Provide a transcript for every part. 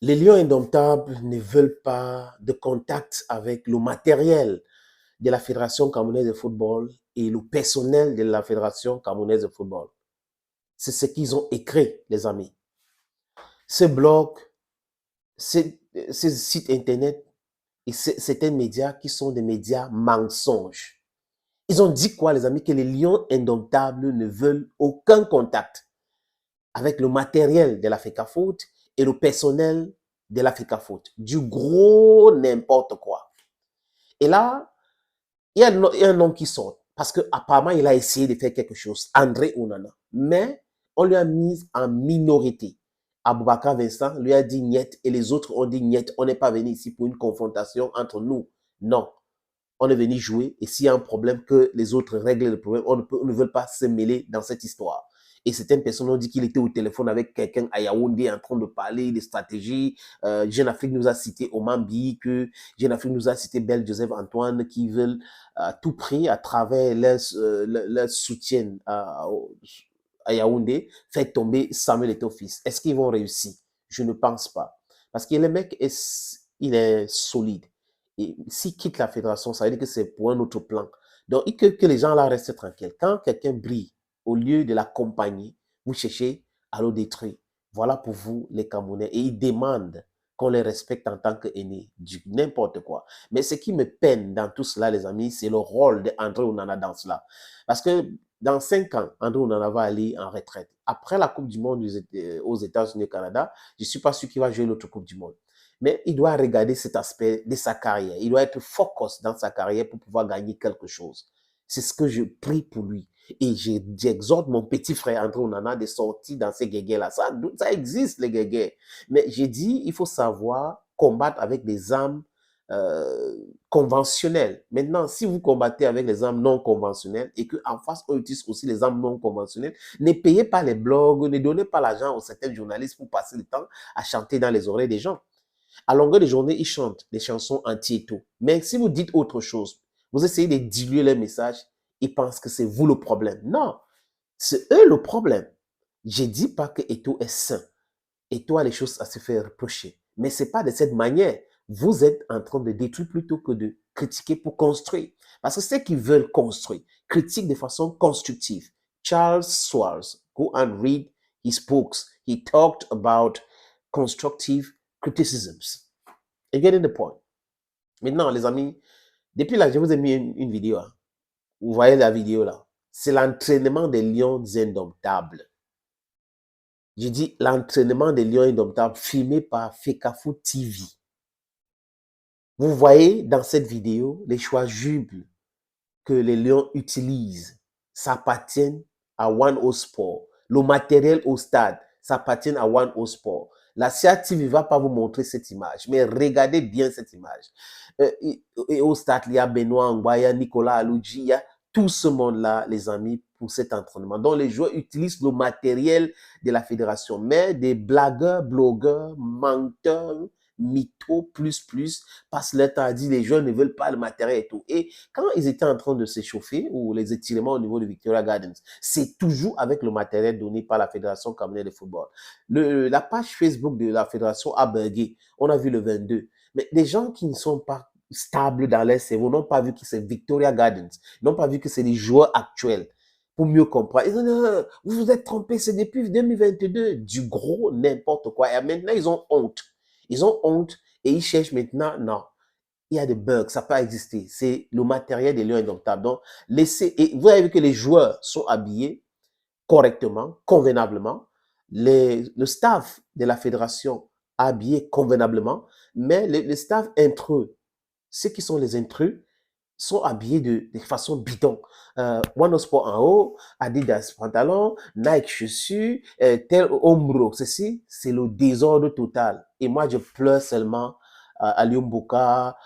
Les lions indomptables ne veulent pas de contact avec le matériel de la Fédération camerounaise de football et le personnel de la Fédération camerounaise de football. C'est ce qu'ils ont écrit, les amis. Ce blog, ces sites internet et certains médias qui sont des médias mensonges. Ils ont dit quoi, les amis? Que les lions indomptables ne veulent aucun contact avec le matériel de la FECAFOOT et le personnel de la FECAFOOT. Du gros n'importe quoi. Et là, il y a un homme qui sort parce qu'apparemment, il a essayé de faire quelque chose, André Onana. Mais on lui a mis en minorité. Aboubakar Vincent lui a dit niet et les autres ont dit niet. On n'est pas venu ici pour une confrontation entre nous. Non. On est venu jouer et s'il y a un problème, que les autres règlent le problème. On ne veut pas se mêler dans cette histoire. Et certaines personnes ont dit qu'il était au téléphone avec quelqu'un à Yaoundé en train de parler des stratégies. Jeune Afrique nous a cité Omambi, que Jeune Afrique nous a cité Belle Joseph Antoine, qui veulent à tout prix, à travers leur soutien à Yaoundé, faire tomber Samuel Eto'o-Fils. Est-ce qu'ils vont réussir? Je ne pense pas. Parce que le mec, il est solide. Et s'il quitte la fédération, ça veut dire que c'est pour un autre plan. Donc, que les gens là restent tranquilles. Quand quelqu'un brille, au lieu de l'accompagner, vous cherchez à le détruire. Voilà pour vous, les Camerounais. Et ils demandent qu'on les respecte en tant qu'aînés, n'importe quoi. Mais ce qui me peine dans tout cela, les amis, c'est le rôle d'André Onana dans cela. Parce que dans 5 ans, André Onana va aller en retraite. Après la Coupe du Monde aux États-Unis et au Canada, je ne suis pas sûr qu'il va jouer l'autre Coupe du Monde. Mais il doit regarder cet aspect de sa carrière. Il doit être focus dans sa carrière pour pouvoir gagner quelque chose. C'est ce que je prie pour lui. Et j'exhorte mon petit frère André Onana de sortir dans ces guéguerres-là. Ça existe, les guéguerres. Mais j'ai dit, il faut savoir combattre avec des armes conventionnelles. Maintenant, si vous combattez avec les armes non conventionnelles et qu'en face, on utilise aussi les armes non conventionnelles, ne payez pas les blogs, ne donnez pas l'argent aux certains journalistes pour passer le temps à chanter dans les oreilles des gens. À longueur de journée, ils chantent des chansons anti-Eto'o. Mais si vous dites autre chose, vous essayez de diluer les messages, ils pensent que c'est vous le problème. Non, c'est eux le problème. Je ne dis pas que Eto'o est sain. Eto'o a les choses à se faire reprocher. Mais ce n'est pas de cette manière. Vous êtes en train de détruire plutôt que de critiquer pour construire. Parce que ceux qui veulent construire critiquent de façon constructive. Charles Schwab, go and read his books. He talked about constructive criticisms. You getting the point? Maintenant, les amis, depuis là, je vous ai mis une vidéo. Hein. Vous voyez la vidéo là. C'est l'entraînement des lions indomptables. Je dis l'entraînement des lions indomptables filmé par FECAFOOT TV. Vous voyez dans cette vidéo les choix jubes que les lions utilisent. Ça appartient à One O Sport. Le matériel au stade, ça appartient à One O Sport. La CATV ne va pas vous montrer cette image, mais regardez bien cette image. Et au stade, il y a Benoît Angwaya, Nicolas Alouji, il y a tout ce monde-là, les amis, pour cet entraînement. Donc, les joueurs utilisent le matériel de la fédération, mais des blagueurs, blogueurs, menteurs, mythos, passent leur temps à dire les joueurs ne veulent pas le matériel et tout. Et quand ils étaient en train de s'échauffer, ou les étirements au niveau de Victoria Gardens, c'est toujours avec le matériel donné par la Fédération camerounaise de football. La page Facebook de la Fédération a bugué. On a vu le 22. Mais des gens qui ne sont pas stables dans leur cerveau n'ont pas vu que c'est Victoria Gardens, n'ont pas vu que c'est les joueurs actuels. Pour mieux comprendre. Ils disent, non, vous vous êtes trompé, c'est depuis 2022. Du gros n'importe quoi. Et maintenant, ils ont honte. Ils ont honte et ils cherchent maintenant, non, il y a des bugs, ça peut exister. C'est le matériel des lions indomptables. Donc, laissez, et vous avez vu que les joueurs sont habillés correctement, convenablement. Le staff de la fédération habillé convenablement, mais le staff intrus, ceux qui sont les intrus, sont habillés de façon bidon. One Sport en haut, Adidas pantalon, Nike chaussures, tel Ombro, ceci, c'est le désordre total. Et moi, je pleure seulement à Boka,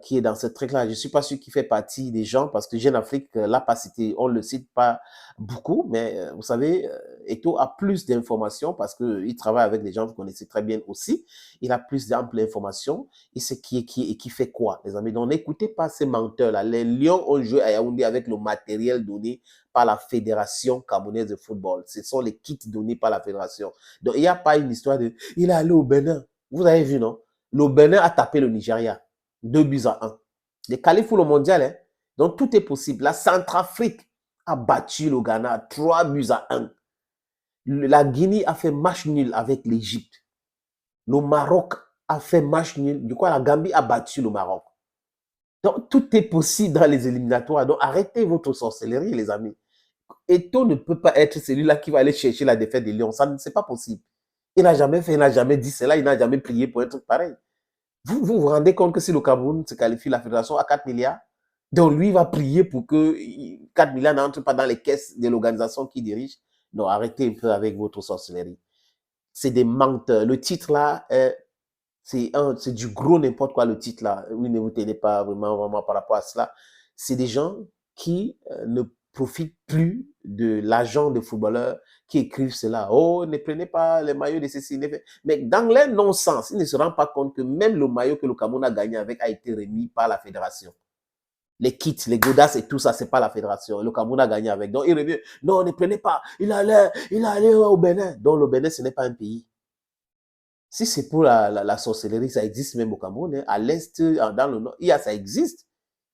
qui est dans ce truc-là. Je ne suis pas sûr qu'il fait partie des gens, parce que Jeune Afrique l'a pas cité, on ne le cite pas beaucoup, mais vous savez, Eto'o a plus d'informations parce qu'il travaille avec des gens que vous connaissez très bien aussi. Il a plus d'amples informations. Il sait qui est qui et qui fait quoi, les amis. Donc, n'écoutez pas ces menteurs-là. Les Lions ont joué à Yaoundé avec le matériel donné par la Fédération camerounaise de football. Ce sont les kits donnés par la Fédération. Donc, il n'y a pas une histoire de « il est allé au Bénin ». Vous avez vu, non? Le Bénin a tapé le Nigeria. 2-1. Les qualifs pour le mondial, hein? Donc tout est possible. La Centrafrique a battu le Ghana 3-1. La Guinée a fait match nul avec l'Égypte. Le Maroc a fait match nul. Du coup, la Gambie a battu le Maroc. Donc, tout est possible dans les éliminatoires. Donc, arrêtez votre sorcellerie, les amis. Eto'o ne peut pas être celui-là qui va aller chercher la défaite des Lions. Ça, c'est pas possible. Il n'a jamais fait, il n'a jamais dit cela, il n'a jamais prié pour un truc pareil. Vous rendez compte que si le Cameroun se qualifie, la fédération a 4 milliards, donc lui va prier pour que 4 milliards n'entrent pas dans les caisses de l'organisation qui dirige. Non, arrêtez un peu avec votre sorcellerie. C'est des menteurs. Le titre là, c'est du gros n'importe quoi le titre là. Oui, ne vous tenez pas vraiment par rapport à cela. C'est des gens qui ne profitent plus de l'agent de footballeur qui écrivent cela. Oh, ne prenez pas les maillots de ceci. Mais dans leur non-sens, ils ne se rendent pas compte que même le maillot que le Cameroun a gagné avec a été remis par la fédération. Les kits, les godasses et tout ça, c'est pas la fédération. Le Cameroun a gagné avec. Donc, il revient. Non, ne prenez pas. Il allait au Bénin. Donc, le Bénin, ce n'est pas un pays. Si c'est pour la sorcellerie, ça existe même au Cameroun, hein. À l'Est, dans le Nord, ça existe.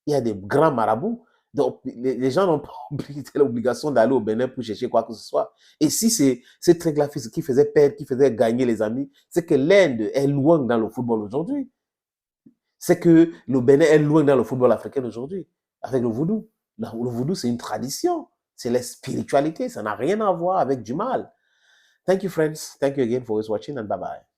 Il y a des grands marabouts. Donc, les gens n'ont pas l'obligation d'aller au Bénin pour chercher quoi que ce soit. Et si c'est très là qui faisait perdre, qui faisait gagner les amis, c'est que l'Inde est loin dans le football aujourd'hui. C'est que le Bénin est loin dans le football africain aujourd'hui, avec le vaudou. Le vaudou, c'est une tradition. C'est la spiritualité. Ça n'a rien à voir avec du mal. Thank you, friends. Thank you again for watching and bye-bye.